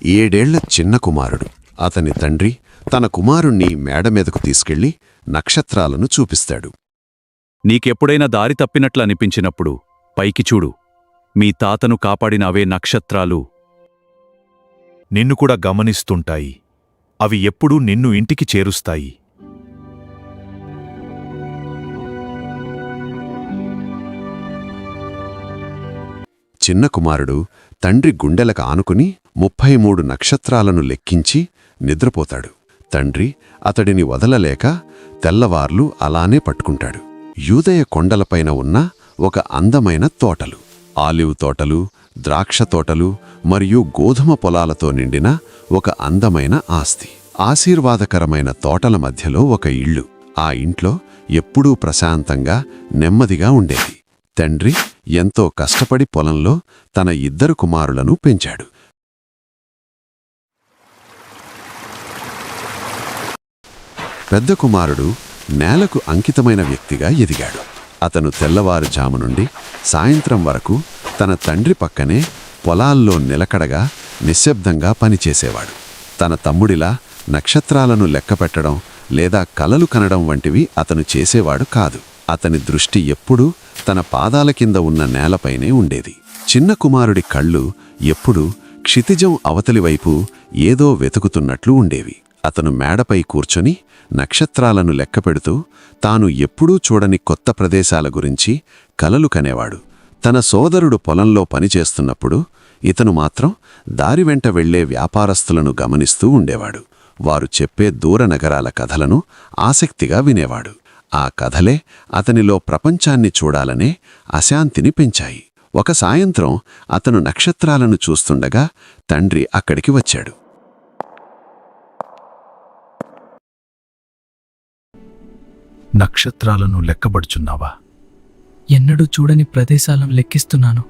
7 ఏళ్ల చిన్న కుమారుడు. అతని తండ్రి తన కుమారుణ్ణి మేడమీదకు తీసుకెళ్లి నక్షత్రాలను చూపిస్తాడు. నీకెప్పుడైనా దారి తప్పినట్లు అనిపించినప్పుడు పైకి చూడు. మీ తాతను కాపాడిన అవే నక్షత్రాలు నిన్ను కూడా గమనిస్తుంటాయి. అవి ఎప్పుడూ నిన్ను ఇంటికి చేరుస్తాయి. చిన్న కుమారుడు తండ్రి గుండెలకు ఆనుకుని 33 నక్షత్రాలను లెక్కించి నిద్రపోతాడు. తండ్రి అతడిని వదలలేక తెల్లవార్లు అలానే పట్టుకుంటాడు. యూదయ కొండలపైన ఉన్న ఒక అందమైన తోటలు, ఆలివ్ తోటలు, ద్రాక్ష తోటలు మరియు గోధుమ పొలాలతో నిండిన ఒక అందమైన ఆస్తి. ఆశీర్వాదకరమైన తోటల మధ్యలో ఒక ఇల్లు. ఆ ఇంట్లో ఎప్పుడూ ప్రశాంతంగా నెమ్మదిగా ఉండేది. తండ్రి ఎంతో కష్టపడి పొలంలో తన 2 కుమారులను పెంచాడు. పెద్ద కుమారుడు నేలకు అంకితమైన వ్యక్తిగా ఎదిగాడు. అతను తెల్లవారుజాము నుండి సాయంత్రం వరకు తన తండ్రి పక్కనే పొలాల్లో నిలకడగా నిశ్శబ్దంగా పనిచేసేవాడు. తన తమ్ముడిలా నక్షత్రాలను లెక్కపెట్టడం లేదా కలలు కనడం వంటివి అతను చేసేవాడు కాదు. అతని దృష్టి ఎప్పుడూ తన పాదాల కింద ఉన్న నేలపైనే ఉండేది. చిన్న కుమారుడి కళ్ళు ఎప్పుడూ క్షితిజం అవతలివైపు ఏదో వెతుకుతున్నట్లు ఉండేవి. అతను మేడపై కూర్చొని నక్షత్రాలను లెక్కపెడుతూ తాను ఎప్పుడూ చూడని కొత్త ప్రదేశాల గురించి కలలు కనేవాడు. తన సోదరుడు పొలంలో పనిచేస్తున్నప్పుడు ఇతను మాత్రం దారి వెంట వెళ్లే వ్యాపారస్తులను గమనిస్తూ ఉండేవాడు. వారు చెప్పే దూర నగరాల కథలను ఆసక్తిగా వినేవాడు. ఆ కథలే అతనిలో ప్రపంచాన్ని చూడాలనే అశాంతిని పెంచాయి. ఒక సాయంత్రం అతను నక్షత్రాలను చూస్తుండగా తండ్రి అక్కడికి వచ్చాడు. నక్షత్రాలను లెక్కబడుచున్నావా? ఎన్నడూ చూడని ప్రదేశాలను లెక్కిస్తున్నాను.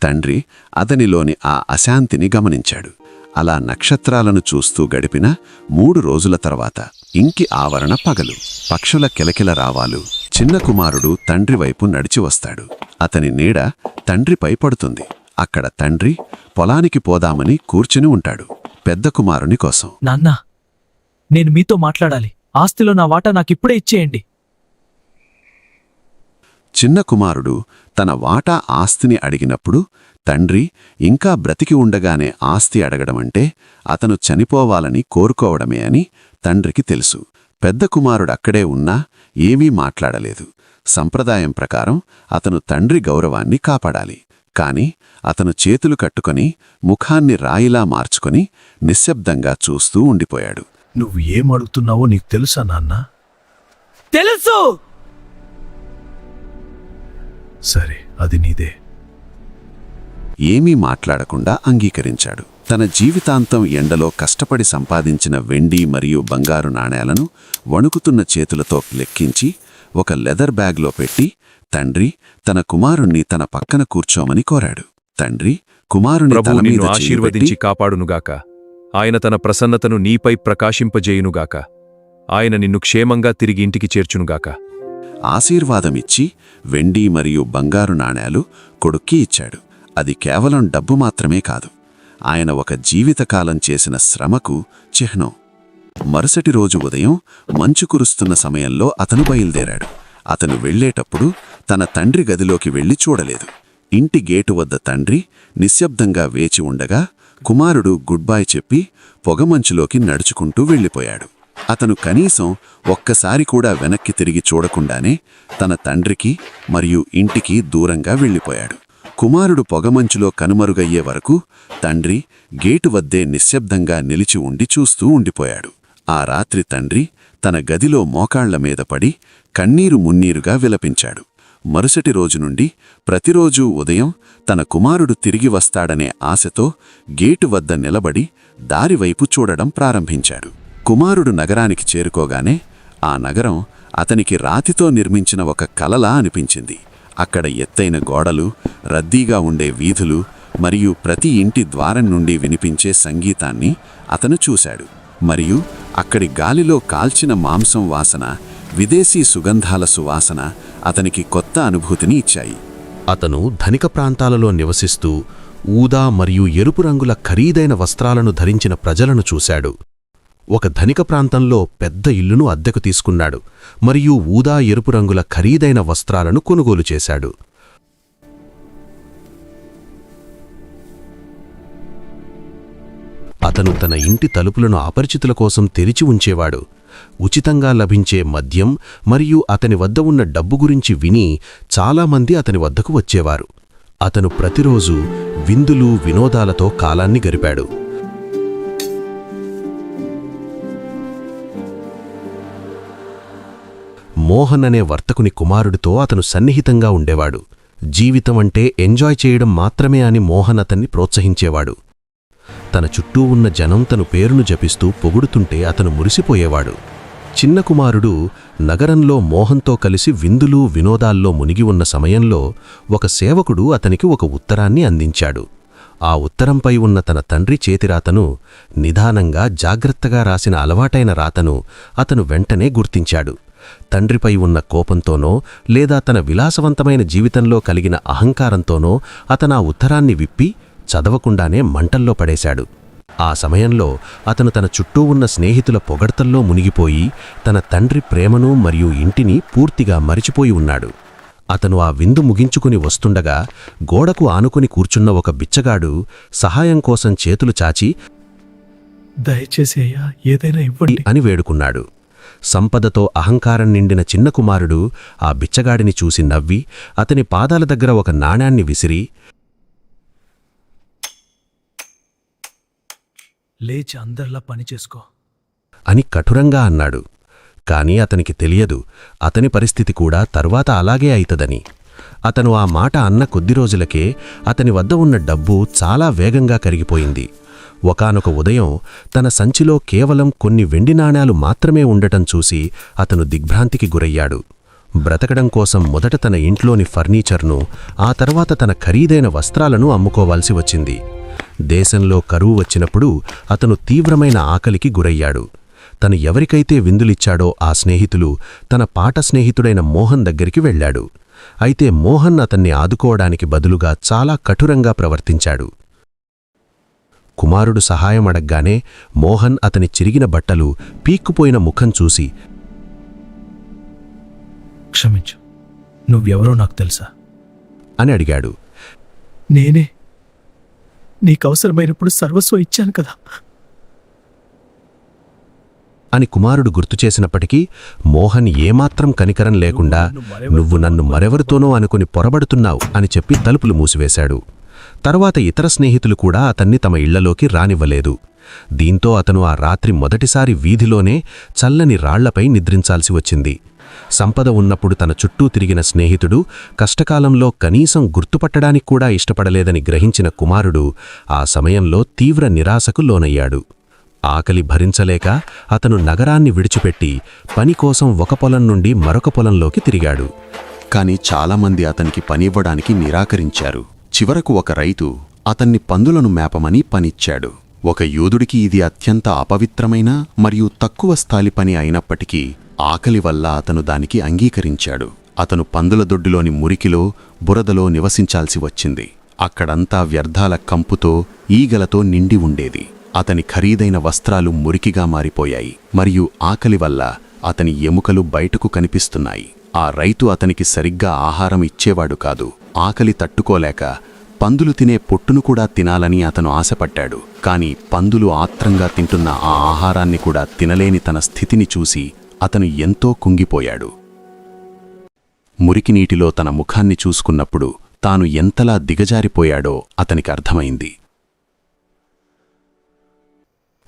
తండ్రి అతనిలోని ఆ అశాంతిని గమనించాడు. అలా నక్షత్రాలను చూస్తూ గడిపిన 3 రోజుల తర్వాత ఇంకి ఆవరణ పగలు, పక్షుల కిలకిల రావాలు. చిన్న కుమారుడు తండ్రి వైపు నడిచి వస్తాడు. అతని నీడ తండ్రిపై పడుతుంది. అక్కడ తండ్రి పొలానికి పోదామని కూర్చుని ఉంటాడు, పెద్ద కుమారుని కోసం. నాన్నా, నేను మీతో మాట్లాడాలి. ఆస్తిలో నా వాటా నాకిప్పుడే ఇచ్చేయండి. చిన్న కుమారుడు తన వాటా ఆస్తిని అడిగినప్పుడు తండ్రి ఇంకా బ్రతికి ఉండగానే ఆస్తి అడగడమంటే అతను చనిపోవాలని కోరుకోవడమే అని తండ్రికి తెలుసు. పెద్ద కుమారుడక్కడే ఉన్నా ఏమీ మాట్లాడలేదు. సంప్రదాయం ప్రకారం అతను తండ్రి గౌరవాన్ని కాపాడాలి. కాని అతను చేతులు కట్టుకొని ముఖాన్ని రాయిలా మార్చుకొని నిశ్శబ్దంగా చూస్తూ ఉండిపోయాడు. నువ్వు ఏమడుగుతున్నావో నీకు తెలుసా నాన్నా? తెలుసు. సరే, అది నీదే. ఏమీ మాట్లాడకుండా అంగీకరించాడు. తన జీవితాంతం ఎండలో కష్టపడి సంపాదించిన వెండి మరియు బంగారు నాణేలను వణుకుతున్న చేతులతో లెక్కించి ఒక లెదర్ బ్యాగ్లో పెట్టి తండ్రి తన కుమారుణ్ణి తన పక్కన కూర్చోమని కోరాడు. తండ్రి కుమారుని తల ప్రభువు మీద నిన్ను చెయ్యి ఆశీర్వదించి పెట్టి, కాపాడునుగాక. ఆయన తన ప్రసన్నతను నీపై ప్రకాశింపజేయునుగాక. ఆయన నిన్ను క్షేమంగా తిరిగి ఇంటికి చేర్చునుగాక. ఆశీర్వాదమిచ్చి వెండి మరియు బంగారు నాణేలు కొడుక్కి ఇచ్చాడు. అది కేవలం డబ్బు మాత్రమే కాదు, ఆయన ఒక జీవితకాలం చేసిన శ్రమకు చిహ్నం. మరుసటి రోజు ఉదయం మంచు కురుస్తున్న సమయంలో అతను బయలుదేరాడు. అతను వెళ్లేటప్పుడు తన తండ్రి గదిలోకి వెళ్లి చూడలేదు. ఇంటి గేటు వద్ద తండ్రి నిశ్శబ్దంగా వేచి ఉండగా కుమారుడు గుడ్ బై చెప్పి పొగమంచులోకి నడుచుకుంటూ వెళ్ళిపోయాడు. అతను కనీసం ఒక్కసారి కూడా వెనక్కి తిరిగి చూడకుండానే తన తండ్రికి మరియు ఇంటికి దూరంగా వెళ్ళిపోయాడు. కుమారుడు పొగమంచులో కనుమరుగయ్యే వరకు తండ్రి గేటు వద్దే నిశ్శబ్దంగా నిలిచి ఉండి చూస్తూ ఉండిపోయాడు. ఆ రాత్రి తండ్రి తన గదిలో మోకాళ్ల మీద పడి కన్నీరు మున్నీరుగా విలపించాడు. మరుసటి రోజు నుండి ప్రతిరోజూ ఉదయం తన కుమారుడు తిరిగి వస్తాడనే ఆశతో గేటు వద్ద నిలబడి దారివైపు చూడడం ప్రారంభించాడు. కుమారుడు నగరానికి చేరుకోగానే ఆ నగరం అతనికి రాతితో నిర్మించిన ఒక కలలా అనిపించింది. అక్కడ ఎత్తైన గోడలు, రద్దీగా ఉండే వీధులు మరియు ప్రతి ఇంటి ద్వారం నుండి వినిపించే సంగీతాన్ని అతను చూశాడు. మరియు అక్కడి గాలిలో కాల్చిన మాంసం వాసన, విదేశీ సుగంధాల సువాసన అతనికి కొత్త అనుభూతిని ఇచ్చాయి. అతను ధనిక ప్రాంతాలలో నివసిస్తూ ఊదా మరియు ఎరుపు రంగుల ఖరీదైన వస్త్రాలను ధరించిన ప్రజలను చూశాడు. ఒక ధనిక ప్రాంతంలో పెద్ద ఇల్లును అద్దెకు తీసుకున్నాడు మరియు ఊదా ఎరుపు రంగుల ఖరీదైన వస్త్రాలను కొనుగోలు చేశాడు. అతను తన ఇంటి తలుపులను అపరిచితుల కోసం తెరిచి ఉంచేవాడు. ఉచితంగా లభించే మద్యం మరియు అతని వద్ద ఉన్న డబ్బు గురించి విని చాలామంది అతని వద్దకు వచ్చేవారు. అతను ప్రతిరోజు విందులు వినోదాలతో కాలాన్ని గడిపాడు. మోహన్ అనే వర్తకుని కుమారుడితో అతను సన్నిహితంగా ఉండేవాడు. జీవితం అంటే ఎంజాయ్ చేయడం మాత్రమే అని మోహన్ అతన్ని ప్రోత్సహించేవాడు. తన చుట్టూ ఉన్న జనం తను పేరును జపిస్తూ పొగుడుతుంటే అతను మురిసిపోయేవాడు. చిన్న కుమారుడు నగరంలో మోహన్తో కలిసి విందులు వినోదాల్లో మునిగి ఉన్న సమయంలో ఒక సేవకుడు అతనికి ఒక ఉత్తరాన్ని అందించాడు. ఆ ఉత్తరంపై ఉన్న తన తండ్రి చేతిరాతను, నిదానంగా జాగ్రత్తగా రాసిన అలవాటైన రాతను అతను వెంటనే గుర్తించాడు. తండ్రిపై ఉన్న కోపంతోనో లేదా తన విలాసవంతమైన జీవితంలో కలిగిన అహంకారంతోనో అతను ఆ ఉత్తరాన్ని విప్పి చదవకుండానే మంటల్లో పడేశాడు. ఆ సమయంలో అతను తన చుట్టూ ఉన్న స్నేహితుల పొగడ్తల్లో మునిగిపోయి తన తండ్రి ప్రేమను మరియు ఇంటిని పూర్తిగా మరిచిపోయి ఉన్నాడు. అతను ఆ విందు ముగించుకుని వస్తుండగా గోడకు ఆనుకుని కూర్చున్న ఒక బిచ్చగాడు సహాయం కోసం చేతులు చాచి దయచేసి అయ్యా ఏదైనా ఇవ్వండి అని వేడుకున్నాడు. సంపదతో అహంకారం నిండిన చిన్న కుమారుడు ఆ బిచ్చగాడిని చూసి నవ్వి అతని పాదాల దగ్గర ఒక నాణాన్ని విసిరి, లేచి అందరిలా పనిచేసుకో అని కఠురంగా అన్నాడు. కాని అతనికి తెలియదు అతని పరిస్థితి కూడా తర్వాత అలాగే అయితదని. అతను ఆ మాట అన్న కొద్ది రోజులకే అతని వద్ద ఉన్న డబ్బు చాలా వేగంగా కరిగిపోయింది. ఒకానొక ఉదయం తన సంచిలో కేవలం కొన్ని వెండి నాణాలు మాత్రమే ఉండటం చూసి అతను దిగ్భ్రాంతికి గురయ్యాడు. బ్రతకడం కోసం మొదట తన ఇంట్లోని ఫర్నిచర్ను, ఆ తర్వాత తన ఖరీదైన వస్త్రాలను అమ్ముకోవాల్సి వచ్చింది. దేశంలో కరువు వచ్చినప్పుడు అతను తీవ్రమైన ఆకలికి గురయ్యాడు. తను ఎవరికైతే విందులిచ్చాడో ఆ స్నేహితులు తన పాట స్నేహితుడైన మోహన్ దగ్గరికి వెళ్లాడు. అయితే మోహన్ అతన్ని ఆదుకోవడానికి బదులుగా చాలా కఠురంగా ప్రవర్తించాడు. కుమారుడు సహాయం అడగ్గానే మోహన్ అతని చిరిగిన బట్టలు, పీక్కుపోయిన ముఖం చూసి, క్షమించు, నువ్వెవరో నాకు తెలుసా అని అడిగాడు. నేనే నీకవసరమైనప్పుడు సర్వస్వం ఇచ్చాను కదా అని కుమారుడు గుర్తుచేసినప్పటికీ మోహన్ ఏమాత్రం కనికరం లేకుండా, నువ్వు నన్ను మరెవరితోనో అనుకుని పొరబడుతున్నావు అని చెప్పి తలుపులు మూసివేశాడు. తర్వాత ఇతర స్నేహితులు కూడా అతన్ని తమ ఇళ్లలోకి రానివ్వలేదు. దీంతో అతను ఆ రాత్రి మొదటిసారి వీధిలోనే చల్లని రాళ్లపై నిద్రించాల్సి వచ్చింది. సంపద ఉన్నప్పుడు తన చుట్టూ తిరిగిన స్నేహితుడు కష్టకాలంలో కనీసం గుర్తుపట్టడానికి కూడా ఇష్టపడలేదని గ్రహించిన కుమారుడు ఆ సమయంలో తీవ్ర నిరాశకు లోనయ్యాడు. ఆకలి భరించలేక అతను నగరాన్ని విడిచిపెట్టి పని కోసం ఒక పొలం నుండి మరొక పొలంలోకి తిరిగాడు. కాని చాలామంది అతనికి పనివ్వడానికి నిరాకరించారు. చివరకు ఒక రైతు అతన్ని పందులను మేపమని పనిచ్చాడు. ఒక యూదుడికి ఇది అత్యంత అపవిత్రమైన మరియు తక్కువ స్థాయి పని అయినప్పటికీ ఆకలి వల్ల అతను దానికి అంగీకరించాడు. అతను పందుల దొడ్డిలోని మురికిలో, బురదలో నివసించాల్సి వచ్చింది. అక్కడంతా వ్యర్థాల కంపుతో, ఈగలతో నిండి ఉండేది. అతని ఖరీదైన వస్త్రాలు మురికిగా మారిపోయాయి మరియు ఆకలి వల్ల అతని ఎముకలు బయటకు కనిపిస్తున్నాయి. ఆ రైతు అతనికి సరిగ్గా ఆహారం ఇచ్చేవాడు కాదు. ఆకలి తట్టుకోలేక పందులు తినే పొట్టును కూడా తినాలని అతను ఆశపడ్డాడు. కాని పందులు ఆత్రంగా తింటున్న ఆ ఆహారాన్ని కూడా తినలేని తన స్థితిని చూసి అతను ఎంతో కుంగిపోయాడు. మురికి నీటిలో తన ముఖాన్ని చూసుకున్నప్పుడు తాను ఎంతలా దిగజారిపోయాడో అతనికి అర్థమైంది.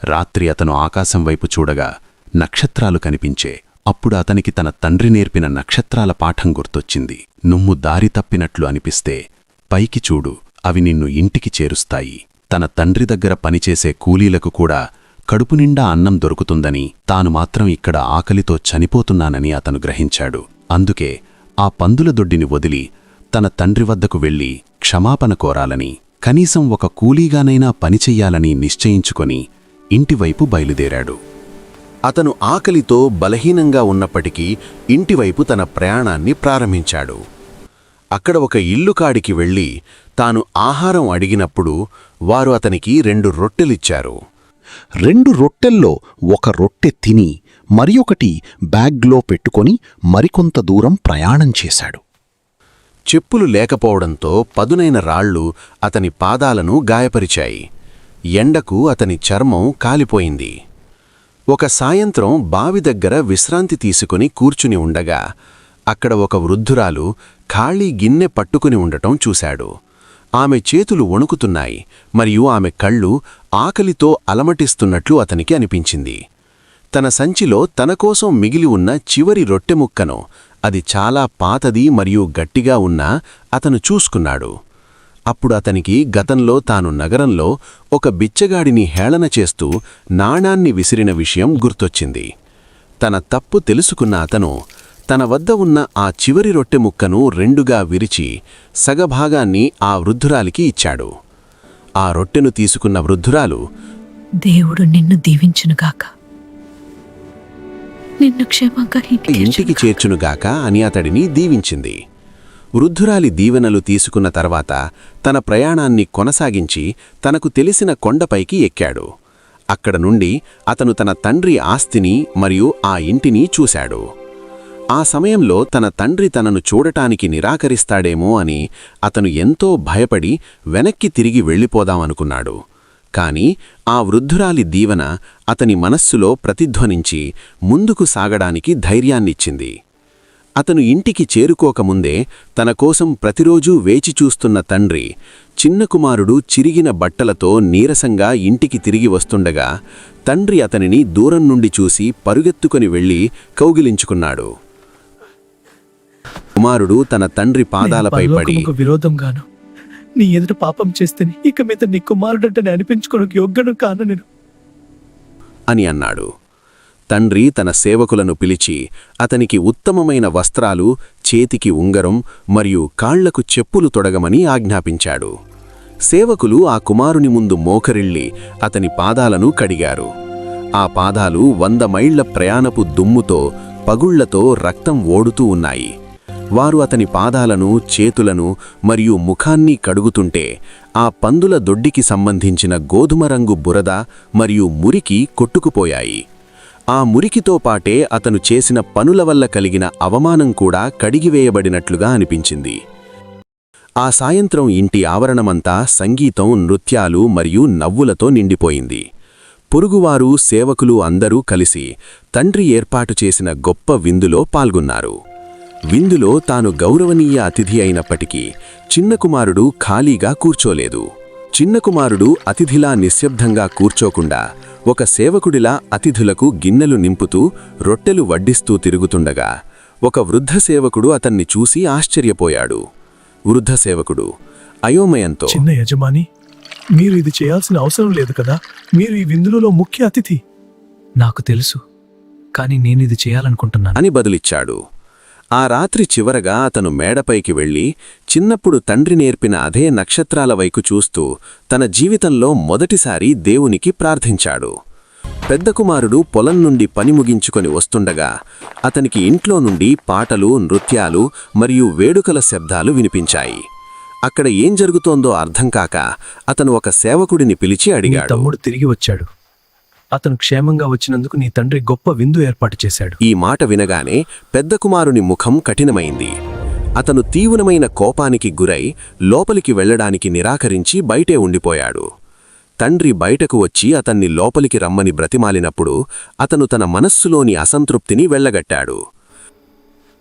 రాత్రి అతను ఆకాశం వైపు చూడగా నక్షత్రాలు కనిపించే. అప్పుడు అతనికి తన తండ్రి నేర్పిన నక్షత్రాల పాఠం గుర్తొచ్చింది. నువ్వు దారి తప్పినట్లు అనిపిస్తే పైకి చూడు, అవి నిన్ను ఇంటికి చేరుస్తాయి. తన తండ్రి దగ్గర పనిచేసే కూలీలకు కూడా కడుపునిండా అన్నం దొరుకుతుందని, తాను మాత్రం ఇక్కడ ఆకలితో చనిపోతున్నానని అతను గ్రహించాడు. అందుకే ఆ పందుల దొడ్డిని వదిలి తన తండ్రి వద్దకు వెళ్లి క్షమాపణ కోరాలని, కనీసం ఒక కూలీగానైనా పనిచెయ్యాలని నిశ్చయించుకొని ఇంటివైపు బయలుదేరాడు. అతను ఆకలితో బలహీనంగా ఉన్నప్పటికీ ఇంటివైపు తన ప్రయాణాన్ని ప్రారంభించాడు. అక్కడ ఒక ఇల్లుకాడికి వెళ్ళి తాను ఆహారం అడిగినప్పుడు వారు అతనికి 2 రొట్టెలిచ్చారు. 2 రొట్టెల్లో ఒక రొట్టె తిని మరి ఒకటి బ్యాగ్లో పెట్టుకొని మరికొంత దూరం ప్రయాణం చేశాడు. చెప్పులు లేకపోవడంతో పదునైన రాళ్ళు అతని పాదాలను గాయపరిచాయి. ఎండకు అతని చర్మం కాలిపోయింది. ఒక సాయంత్రం బావి దగ్గర విశ్రాంతి తీసుకుని కూర్చుని ఉండగా అక్కడ ఒక వృద్ధురాలు ఖాళీ గిన్నె పట్టుకుని ఉండటం చూశాడు. ఆమె చేతులు వణుకుతున్నాయి మరియు ఆమె కళ్ళు ఆకలితో అలమటిస్తున్నట్లు అతనికి అనిపించింది. తన సంచిలో తనకోసం మిగిలి ఉన్న చివరి రొట్టె ముక్కను, అది చాలా పాతది మరియు గట్టిగా ఉన్నా, అతను చూసుకున్నాడు. అప్పుడు అతనికి గతంలో తాను నగరంలో ఒక బిచ్చగాడిని హేళన చేస్తూ నాణాన్ని విసిరిన విషయం గుర్తొచ్చింది. తన తప్పు తెలుసుకున్న అతను తన వద్ద ఉన్న ఆ చివరి రొట్టె ముక్కను 2గా విరిచి సగభాగాన్ని ఆ వృద్ధురాలికి ఇచ్చాడు. ఆ రొట్టెను తీసుకున్న వృద్ధురాలు, దేవుడు నిన్ను దీవించునుగాక, నిన్ను క్షేమంగా ఇంటికి చేర్చునుగాక అని అతడిని దీవించింది. వృద్ధురాలి దీవెనలు తీసుకున్న తర్వాత తన ప్రయాణాన్ని కొనసాగించి తనకు తెలిసిన కొండపైకి ఎక్కాడు. అక్కడ నుండి అతను తన తండ్రి ఆస్తిని మరియు ఆ ఇంటిని చూశాడు. ఆ సమయంలో తన తండ్రి తనను చూడటానికి నిరాకరిస్తాడేమో అని అతను ఎంతో భయపడి వెనక్కి తిరిగి వెళ్ళిపోదామనుకున్నాడు. కాని ఆ వృద్ధురాలి దీవెన అతని మనస్సులో ప్రతిధ్వనించి ముందుకు సాగడానికి ధైర్యాన్నిచ్చింది. అతను ఇంటికి చేరుకోకముందే తన కోసం ప్రతిరోజూ వేచి చూస్తున్న తండ్రి, చిన్న కుమారుడు చిరిగిన బట్టలతో నీరసంగా ఇంటికి తిరిగి వస్తుండగా తండ్రి అతనిని దూరం నుండి చూసి పరుగెత్తుకుని వెళ్లి కౌగిలించుకున్నాడు. కుమారుడు తన తండ్రి పాదాలపై పడి, పరలోకముకు విరోధంగాను నీ ఎదుట పాపం చేస్తేని ఇక మీద నీ కుమారుడంటే అనిపించుకోవడానికి యోగ్యను కాను నేను అని అన్నాడు. తండ్రి తన సేవకులను పిలిచి అతనికి ఉత్తమమైన వస్త్రాలు, చేతికి ఉంగరం మరియు కాళ్లకు చెప్పులు తొడగమని ఆజ్ఞాపించాడు. సేవకులు ఆ కుమారుని ముందు మోకరిల్లి అతని పాదాలను కడిగారు. ఆ పాదాలు 100 మైళ్ల ప్రయాణపు దుమ్ముతో, పగుళ్లతో రక్తం ఓడుతూ ఉన్నాయి. వారు అతని పాదాలను, చేతులను మరియు ముఖాన్ని కడుగుతుంటే ఆ పందుల దొడ్డికి సంబంధించిన గోధుమ రంగు బురద మరియు మురికి కొట్టుకుపోయాయి. ఆ మురికితో పాటే అతను చేసిన పనుల వల్ల కలిగిన అవమానం కూడా కడిగివేయబడినట్లుగా అనిపించింది. ఆ సాయంత్రం ఇంటి ఆవరణమంతా సంగీతం, నృత్యాలు మరియు నవ్వులతో నిండిపోయింది. పొరుగువారు, సేవకులు అందరూ కలిసి తండ్రి ఏర్పాటు చేసిన గొప్ప విందులో పాల్గొన్నారు. విందులో తాను గౌరవనీయ అతిథి అయినప్పటికీ చిన్న కుమారుడు ఖాళీగా కూర్చోలేదు. చిన్న కుమారుడు అతిథిలా నిశ్శబ్దంగా కూర్చోకుండా ఒక సేవకుడిలా అతిథులకు గిన్నెలు నింపుతూ రొట్టెలు వడ్డిస్తూ తిరుగుతుండగా ఒక వృద్ధ సేవకుడు అతన్ని చూసి ఆశ్చర్యపోయాడు. వృద్ధ సేవకుడు అయోమయంతో, చిన్న యజమాని, మీరు ఇది చేయాల్సిన అవసరం లేదు కదా, మీరు ఈ విందులో ముఖ్య అతిథి. నాకు తెలుసు, కానీ నేను ఇది చేయాలనుకుంటున్నాను అని బదులిచ్చాడు. ఆ రాత్రి చివరగా అతను మేడపైకి వెళ్లి చిన్నప్పుడు తండ్రి నేర్పిన అదే నక్షత్రాల వైపు చూస్తూ తన జీవితంలో మొదటిసారి దేవునికి ప్రార్థించాడు. పెద్ద కుమారుడు పొలం నుండి పని ముగించుకొని వస్తుండగా అతనికి ఇంట్లో నుండి పాటలు, నృత్యాలు మరియు వేడుకల శబ్దాలు వినిపించాయి. అక్కడ ఏం జరుగుతోందో అర్థం కాక అతను ఒక సేవకుడిని పిలిచి నీ అడిగాడు. తమ్ముడు తిరిగి వచ్చాడు. అతను క్షేమంగా వచ్చినందుకు నీ తండ్రి గొప్ప విందు ఏర్పాటు చేశాడు. ఈ మాట వినగానే పెద్ద కుమారుని ముఖం కఠినమైంది. అతను తీవ్రమైన కోపానికి గురై లోపలికి వెళ్లడానికి నిరాకరించి బయటే ఉండిపోయాడు. తండ్రి బయటకు వచ్చి అతన్ని లోపలికి రమ్మని బ్రతిమాలినప్పుడు అతను తన మనస్సులోని అసంతృప్తిని వెళ్లగట్టాడు.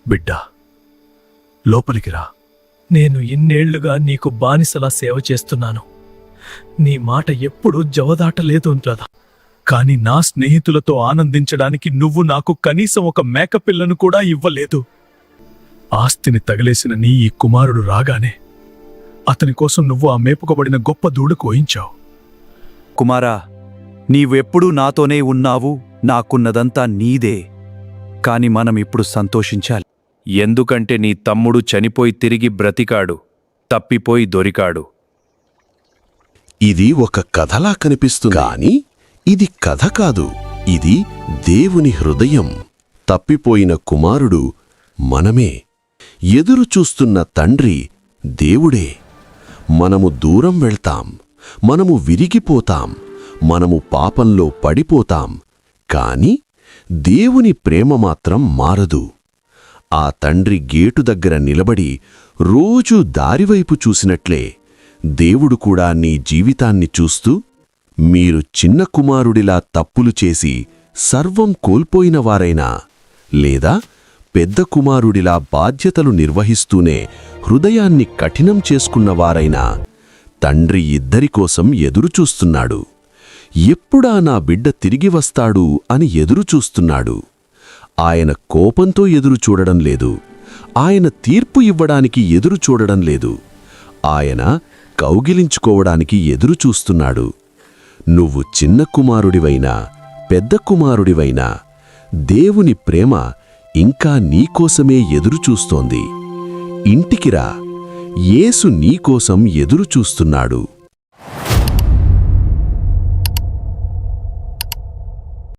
బిడ్డా, లోపలికి రా. నేను ఇన్నేళ్లుగా నీకు బానిసలా సేవ చేస్తున్నాను. నీ మాట ఎప్పుడూ జవదాటలేదు ఉంటుందా? కాని నా స్నేహితులతో ఆనందించడానికి నువ్వు నాకు కనీసం ఒక మేకపిల్లను కూడా ఇవ్వలేదు. ఆస్తిని తగలేసిన నీ ఈ కుమారుడు రాగానే అతని కోసం నువ్వు ఆ మేపుకోబడిన గొప్ప దూడ కోయించావు. కుమారా, నీవెప్పుడూ నాతోనే ఉన్నావు, నాకున్నదంతా నీదే. కాని మనమిప్పుడు సంతోషించాలి. ఎందుకంటే నీ తమ్ముడు చనిపోయి తిరిగి బ్రతికాడు, తప్పిపోయి దొరికాడు. ఇది ఒక కథలా కనిపిస్తుంది, కానీ ఇది కథ కాదు. ఇది దేవుని హృదయం. తప్పిపోయిన కుమారుడు మనమే. ఎదురుచూస్తున్న తండ్రి దేవుడే. మనము దూరం వెళ్తాం, మనము విరిగిపోతాం, మనము పాపంలో పడిపోతాం, కాని దేవుని ప్రేమ మాత్రం మారదు. ఆ తండ్రి గేటు దగ్గర నిలబడి రోజూ దారివైపు చూసినట్లే దేవుడు కూడా నీ జీవితాన్ని చూస్తూ, మీరు చిన్న కుమారుడిలా తప్పులు చేసి సర్వం కోల్పోయినవారైనా, లేదా పెద్ద కుమారుడిలా బాధ్యతలు నిర్వహిస్తూనే హృదయాన్ని కఠినం చేసుకున్నవారైనా, తండ్రి ఇద్దరి కోసం ఎదురుచూస్తున్నాడు. ఎప్పుడా నా బిడ్డ తిరిగి వస్తాడు అని ఎదురుచూస్తున్నాడు. ఆయన కోపంతో ఎదురు చూడడం లేదు, ఆయన తీర్పు ఇవ్వడానికి ఎదురు చూడడం లేదు, ఆయన కౌగిలించుకోవడానికి ఎదురుచూస్తున్నాడు. నువ్వు చిన్న కుమారుడివైనా పెద్ద కుమారుడివైనా దేవుని ప్రేమ ఇంకా నీకోసమే ఎదురుచూస్తోంది. ఇంటికిరా, యేసు నీకోసం ఎదురుచూస్తున్నాడు.